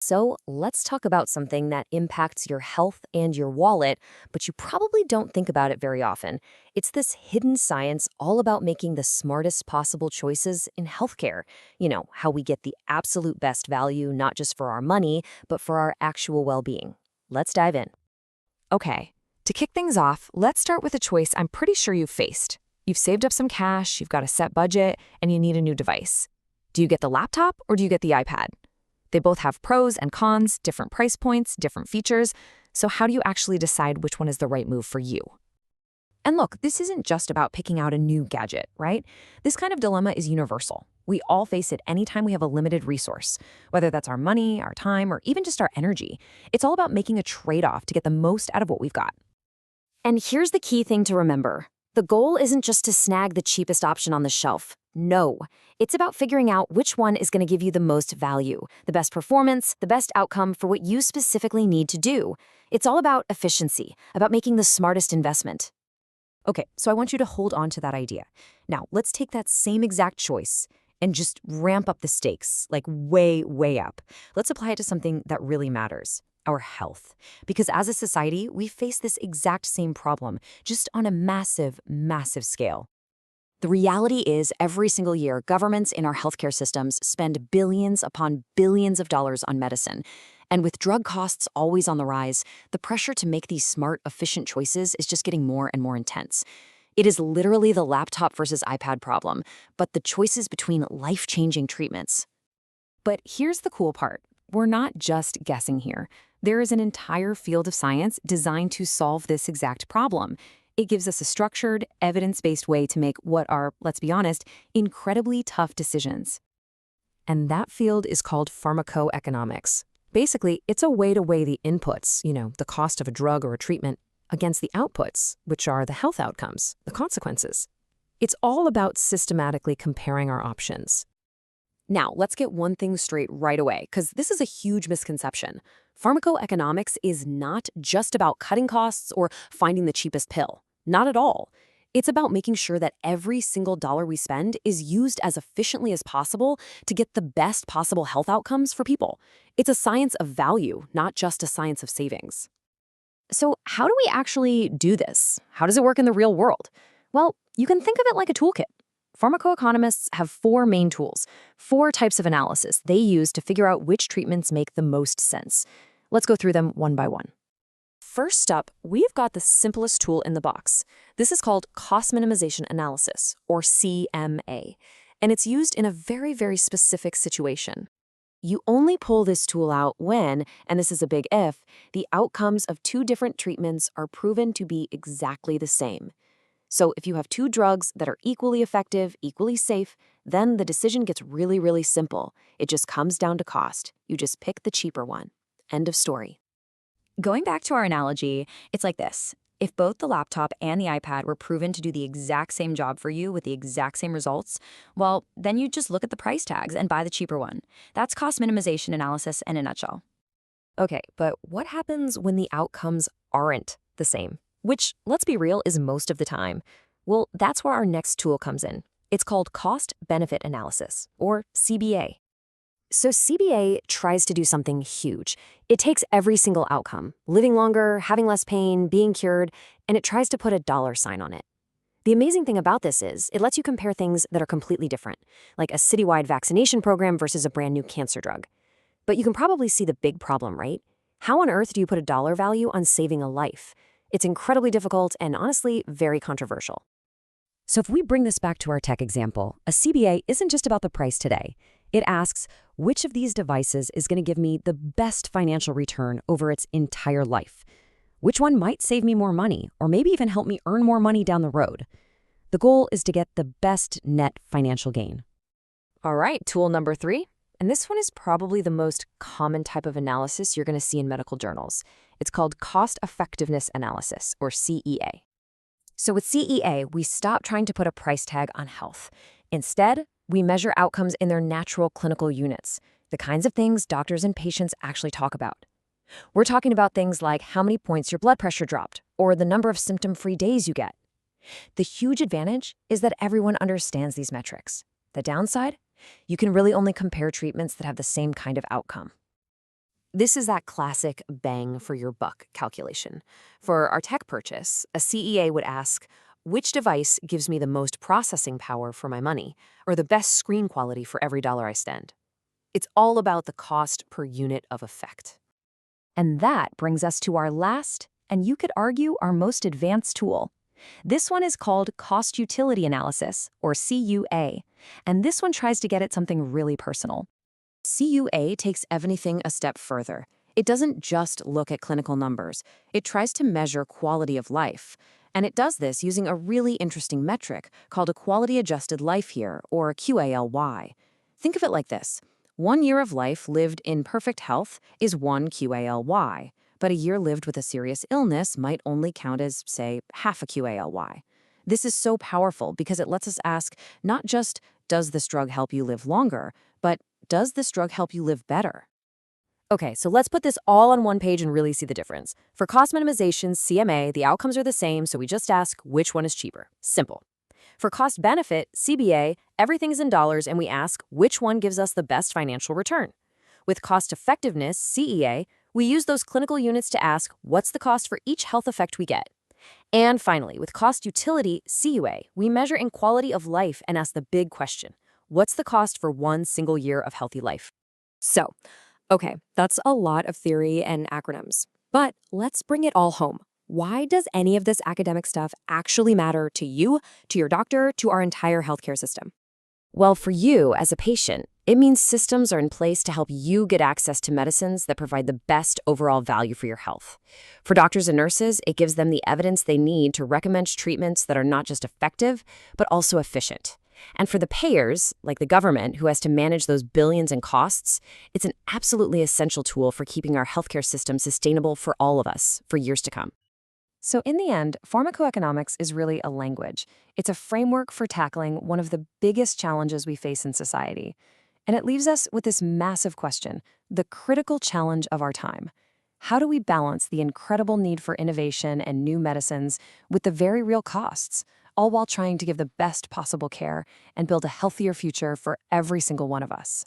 So let's talk about something that impacts your health and your wallet, but you probably don't think about it very often. It's this hidden science all about making the smartest possible choices in healthcare. How we get the absolute best value, not just for our money, but for our actual well-being. Let's dive in. Okay, to kick things off, let's start with a choice I'm pretty sure you've faced. You've saved up some cash, you've got a set budget, and you need a new device. Do you get the laptop or do you get the iPad? They both have pros and cons, different price points, different features. So how do you actually decide which one is the right move for you? And look, this isn't just about picking out a new gadget, right? This kind of dilemma is universal. We all face it anytime we have a limited resource, whether that's our money, our time, or even just our energy. It's all about making a trade-off to get the most out of what we've got. And here's the key thing to remember. The goal isn't just to snag the cheapest option on the shelf. No, it's about figuring out which one is going to give you the most value, the best performance, the best outcome for what you specifically need to do. It's all about efficiency, about making the smartest investment. Okay, so I want you to hold on to that idea. Now, let's take that same exact choice and just ramp up the stakes, like way, way up. Let's apply it to something that really matters, our health. Because as a society, we face this exact same problem, just on a massive, massive scale. The reality is, every single year, governments in our healthcare systems spend billions upon billions of dollars on medicine. And with drug costs always on the rise, the pressure to make these smart, efficient choices is just getting more and more intense. It is literally the laptop versus iPad problem, but the choices between life-changing treatments. But here's the cool part. We're not just guessing here. There is an entire field of science designed to solve this exact problem. It gives us a structured, evidence-based way to make what are, let's be honest, incredibly tough decisions. And that field is called pharmacoeconomics. Basically, it's a way to weigh the inputs, the cost of a drug or a treatment, against the outputs, which are the health outcomes, the consequences. It's all about systematically comparing our options. Now, let's get one thing straight right away, because this is a huge misconception. Pharmacoeconomics is not just about cutting costs or finding the cheapest pill. Not at all. It's about making sure that every single dollar we spend is used as efficiently as possible to get the best possible health outcomes for people. It's a science of value, not just a science of savings. So how do we actually do this? How does it work in the real world? Well, you can think of it like a toolkit. Pharmacoeconomists have four main tools, four types of analysis they use to figure out which treatments make the most sense. Let's go through them one by one. First up, we've got the simplest tool in the box. This is called cost minimization analysis, or CMA, and it's used in a very, very specific situation. You only pull this tool out when, and this is a big if, the outcomes of two different treatments are proven to be exactly the same. So if you have two drugs that are equally effective, equally safe, then the decision gets really, really simple. It just comes down to cost. You just pick the cheaper one. End of story. Going back to our analogy, it's like this. If both the laptop and the iPad were proven to do the exact same job for you with the exact same results, well, then you just look at the price tags and buy the cheaper one. That's cost minimization analysis in a nutshell. Okay, but what happens when the outcomes aren't the same? Which, let's be real, is most of the time. Well, that's where our next tool comes in. It's called cost-benefit analysis, or CBA. So CBA tries to do something huge. It takes every single outcome, living longer, having less pain, being cured, and it tries to put a dollar sign on it. The amazing thing about this is it lets you compare things that are completely different, like a citywide vaccination program versus a brand new cancer drug. But you can probably see the big problem, right? How on earth do you put a dollar value on saving a life? It's incredibly difficult and honestly very controversial. So if we bring this back to our tech example, a CBA isn't just about the price today. It asks, which of these devices is going to give me the best financial return over its entire life? Which one might save me more money, or maybe even help me earn more money down the road? The goal is to get the best net financial gain. All right, tool number 3. And this one is probably the most common type of analysis you're going to see in medical journals. It's called cost effectiveness analysis, or CEA. So with CEA, we stop trying to put a price tag on health. Instead, we measure outcomes in their natural clinical units, the kinds of things doctors and patients actually talk about. We're talking about things like how many points your blood pressure dropped, or the number of symptom-free days you get. The huge advantage is that everyone understands these metrics. The downside? You can really only compare treatments that have the same kind of outcome. This is that classic bang for your buck calculation. For our tech purchase, a CEA would ask, which device gives me the most processing power for my money, or the best screen quality for every dollar I spend? It's all about the cost per unit of effect. And that brings us to our last, and you could argue our most advanced tool. This one is called cost utility analysis, or CUA, and this one tries to get at something really personal. CUA takes everything a step further. It doesn't just look at clinical numbers. It tries to measure quality of life. And it does this using a really interesting metric called a quality-adjusted life year, or QALY. Think of it like this. 1 year of life lived in perfect health is 1 QALY, but a year lived with a serious illness might only count as, say, half a QALY. This is so powerful because it lets us ask not just, does this drug help you live longer, but does this drug help you live better? Okay, so let's put this all on one page and really see the difference. For cost minimization, CMA, the outcomes are the same, so we just ask which one is cheaper. Simple. For cost benefit, CBA, everything's in dollars and we ask which one gives us the best financial return. With cost effectiveness, CEA, we use those clinical units to ask what's the cost for each health effect we get. And finally, with cost utility, CUA, we measure in quality of life and ask the big question. What's the cost for 1 single year of healthy life? So, okay, that's a lot of theory and acronyms. But let's bring it all home. Why does any of this academic stuff actually matter to you, to your doctor, to our entire healthcare system? Well, for you as a patient, it means systems are in place to help you get access to medicines that provide the best overall value for your health. For doctors and nurses, it gives them the evidence they need to recommend treatments that are not just effective, but also efficient. And for the payers, like the government, who has to manage those billions in costs, it's an absolutely essential tool for keeping our healthcare system sustainable for all of us for years to come. So in the end, pharmacoeconomics is really a language. It's a framework for tackling one of the biggest challenges we face in society. And it leaves us with this massive question, the critical challenge of our time. How do we balance the incredible need for innovation and new medicines with the very real costs, all while trying to give the best possible care and build a healthier future for every single one of us?